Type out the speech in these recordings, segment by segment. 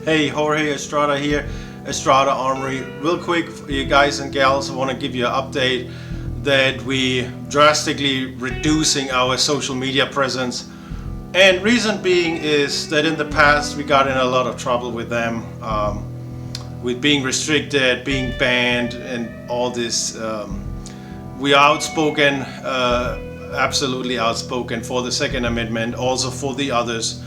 Hey, Jorge Estrada here, Estrada Armory. Real quick, for you guys and gals, I want to give you an update that we drastically reducing our social media presence. And reason being is that in the past we got in a lot of trouble with them, with being restricted, being banned, and all this. We are outspoken, absolutely outspoken for the Second Amendment, also for the others.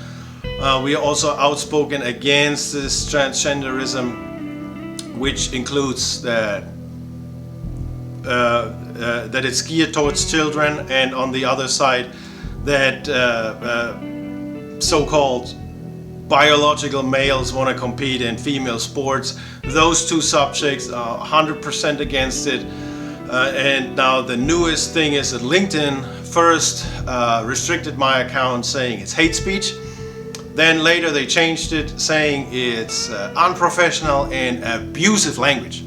We are also outspoken against this transgenderism, which includes that it's geared towards children, and on the other side, that so-called biological males want to compete in female sports. Those two subjects are 100% against it. And now the newest thing is that LinkedIn first restricted my account saying it's hate speech. Then later they changed it saying it's unprofessional and abusive language.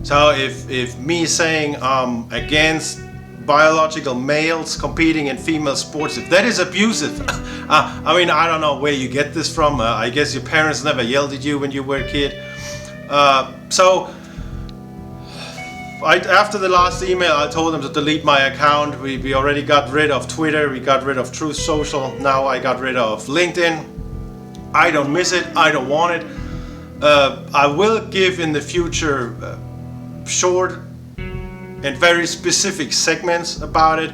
So if me saying against biological males competing in female sports, if that is abusive, I mean, I don't know where you get this from. I guess your parents never yelled at you when you were a kid. After the last email, I told them to delete my account. We already got rid of Twitter, we got rid of Truth Social, now I got rid of LinkedIn. I don't miss it, I don't want it. I will give in the future short and very specific segments about it,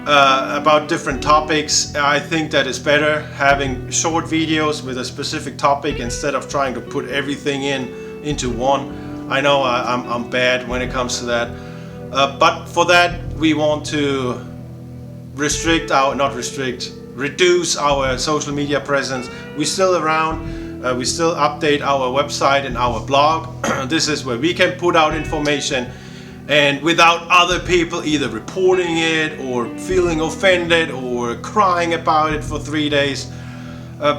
about different topics. I think that is better, having short videos with a specific topic instead of trying to put everything into one. I know I'm bad when it comes to that, but for that we want to reduce our social media presence. We're still around, we still update our website and our blog. This is where we can put out information and without other people either reporting it or feeling offended or crying about it for 3 days,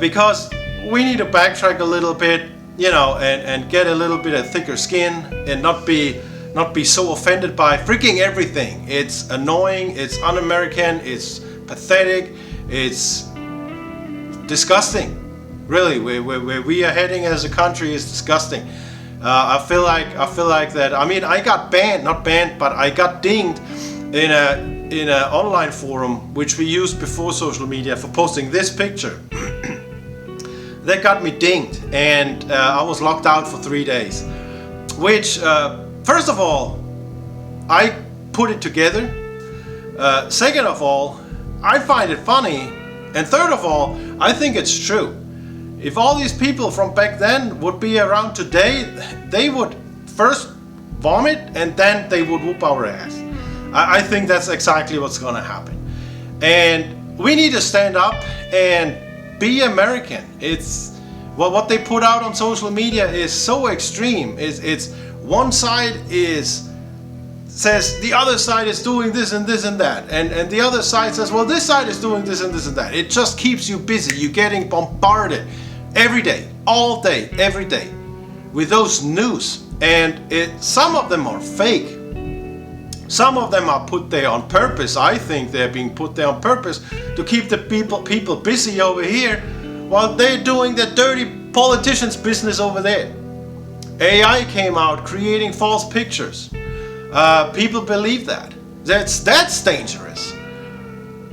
because we need to backtrack a little bit, you know, and get a little bit of thicker skin and not be so offended by freaking everything. It's annoying, it's un-American, it's pathetic, it's disgusting. Really, where we are heading as a country is disgusting. I feel like that. I mean, I got not banned, but I got dinged in a online forum which we used before social media for posting this picture. That got me dinged, and I was locked out for 3 days. Which, first of all, I put it together. Second of all, I find it funny. And third of all, I think it's true. If all these people from back then would be around today, they would first vomit and then they would whoop our ass. I think that's exactly what's gonna happen. And we need to stand up and be American. It's what they put out on social media is so extreme. It's one side says the other side is doing this and this and that, and the other side says, well, this side is doing this and this and that. It just keeps you busy. You're getting bombarded every day, all day, every day with those news, and some of them are fake. Some of them are put there on purpose. I think they're being put there on purpose to keep the people busy over here while they're doing the dirty politicians' business over there. AI came out creating false pictures. People believe that. That's dangerous.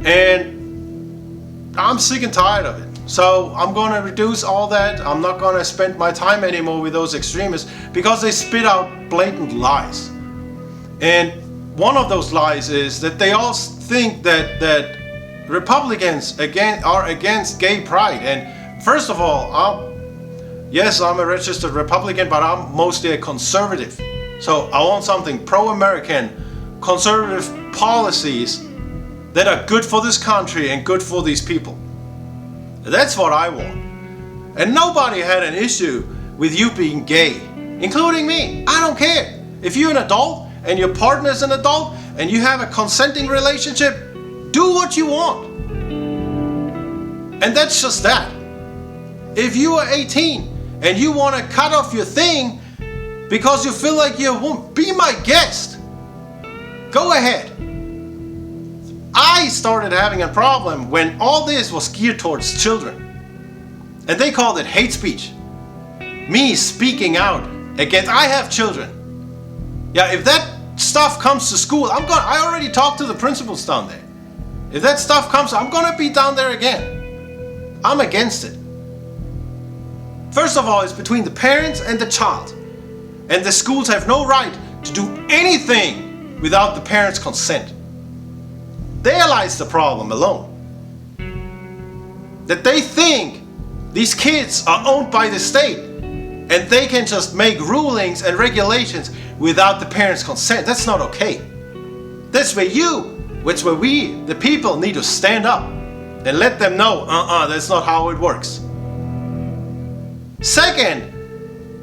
And I'm sick and tired of it. So I'm going to reduce all that. I'm not going to spend my time anymore with those extremists because they spit out blatant lies. And one of those lies is that they all think that Republicans are against gay pride. And first of all, yes, I'm a registered Republican, but I'm mostly a conservative. So I want something pro-American, conservative policies that are good for this country and good for these people. That's what I want. And nobody had an issue with you being gay, including me. I don't care. If you're an adult and your partner's an adult and you have a consenting relationship, do what you want. And that's just that. If you are 18 and you want to cut off your thing because you feel like you're a woman, be my guest. Go ahead. I started having a problem when all this was geared towards children. And they called it hate speech. me speaking out against, I have children. Yeah, if that stuff comes to school, I already talked to the principals down there. If that stuff comes, I'm gonna be down there again. I'm against it. First of all, it's between the parents and the child. And the schools have no right to do anything without the parents' consent. There lies the problem alone. That they think these kids are owned by the state and they can just make rulings and regulations without the parents' consent. That's not okay. That's where we, the people, need to stand up and let them know, that's not how it works. Second,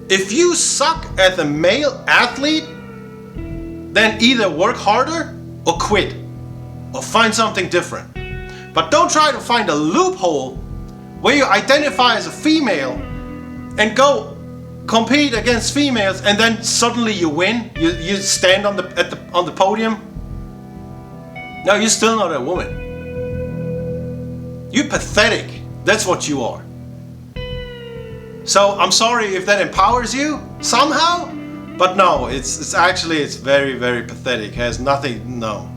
if you suck as a male athlete, then either work harder or quit or find something different. But don't try to find a loophole where you identify as a female and go compete against females and then suddenly you win. You stand on the podium. No, you're still not a woman. You're pathetic. That's what you are. So I'm sorry if that empowers you somehow, but no, it's very, very pathetic. It has nothing. No,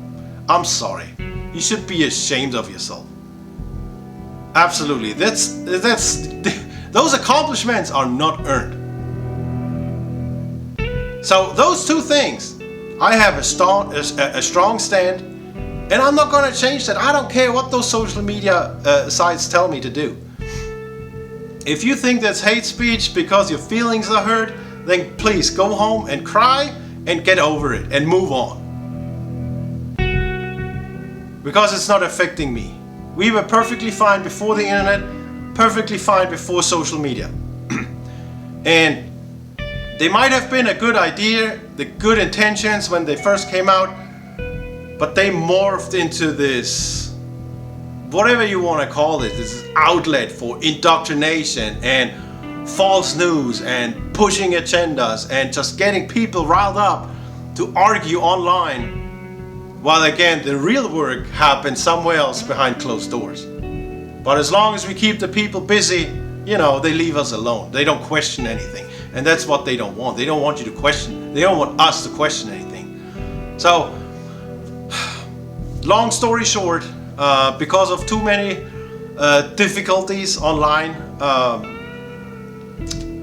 I'm sorry. You should be ashamed of yourself. Absolutely. Those accomplishments are not earned. So those two things, I have a strong stand, and I'm not going to change that. I don't care what those social media sites tell me to do. If you think that's hate speech because your feelings are hurt, then please go home and cry and get over it and move on. Because it's not affecting me. We were perfectly fine before the internet, perfectly fine before social media. And they might have been a good idea, the good intentions when they first came out, but they morphed into this, whatever you want to call it, this outlet for indoctrination and false news and pushing agendas and just getting people riled up to argue online, while again the real work happens somewhere else behind closed doors. But as long as we keep the people busy, they leave us alone. They don't question anything, and that's what they don't want. They don't want you to question. They don't want us to question anything. So long story short, because of too many difficulties online,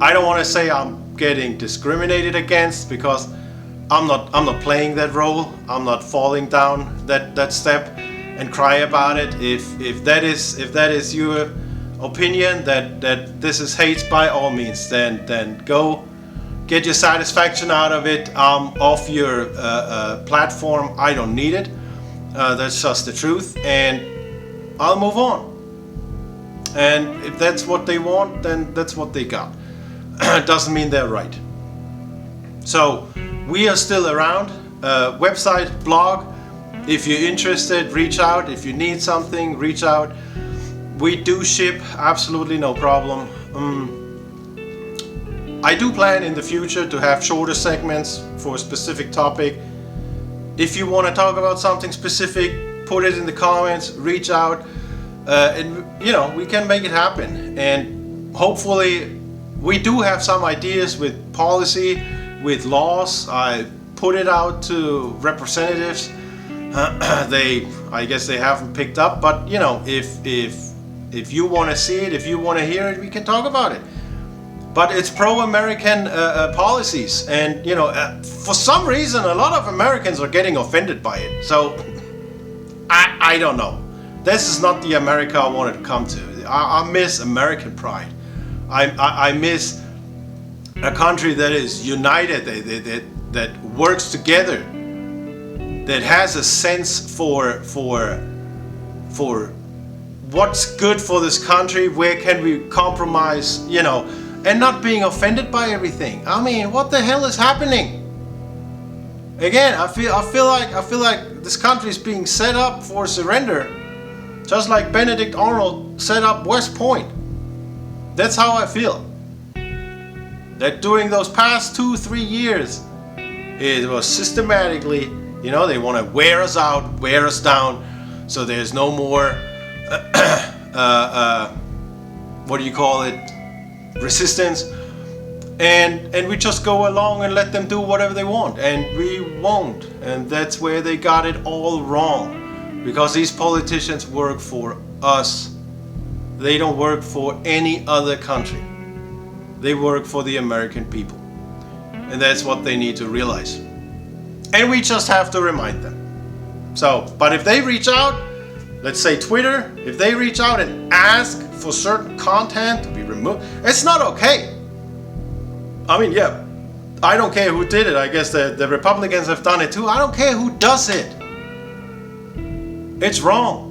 I don't want to say I'm getting discriminated against, because I'm not playing that role. I'm not falling down that step and cry about it. If that is your opinion, that this is hate, by all means, then go get your satisfaction out of it off your platform. I don't need it. That's just the truth, and I'll move on. And if that's what they want, then that's what they got. Doesn't mean they're right. So we are still around. Website, blog. If you're interested, reach out. If you need something, reach out. We do ship, absolutely no problem. I do plan in the future to have shorter segments for a specific topic. If you want to talk about something specific, put it in the comments, reach out, and we can make it happen. And hopefully we do have some ideas with policy, with laws. I put it out to representatives. I guess they haven't picked up, but if you want to see it, if you want to hear it, we can talk about it. But it's pro-American policies, and for some reason a lot of Americans are getting offended by it. So I don't know. This is not the America I wanted to come to. I miss American pride. I miss a country that is united, that works together, that has a sense for what's good for this country, where can we compromise, and not being offended by everything. I mean, what the hell is happening? Again, I feel like this country is being set up for surrender, just like Benedict Arnold set up West Point. That's how I feel. That during those past 2-3 years, it was systematically, they want to wear us out, wear us down, so there's no more, resistance. and we just go along and let them do whatever they want, and we won't. And that's where they got it all wrong, because these politicians work for us. They don't work for any other country. They work for the American people, and that's what they need to realize. And we just have to remind them. So, but if they reach out, let's say Twitter, if they reach out and ask for certain content to be removed, it's not okay. I mean, yeah, I don't care who did it. I guess the Republicans have done it too. I don't care who does it. It's wrong.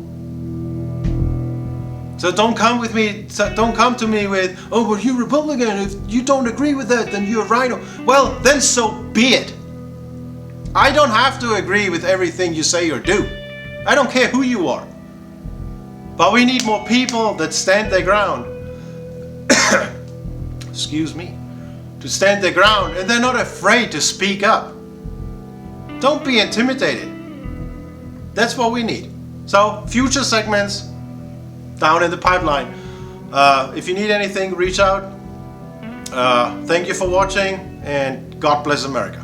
So don't come with me. Don't come to me with, oh, well, you Republican. If you don't agree with that, then you're right. Well, then so be it. I don't have to agree with everything you say or do. I don't care who you are. But we need more people that stand their ground. Excuse me. To stand their ground, and they're not afraid to speak up. Don't be intimidated. That's what we need. So, future segments down in the pipeline. If you need anything, reach out. Thank you for watching, and God bless America.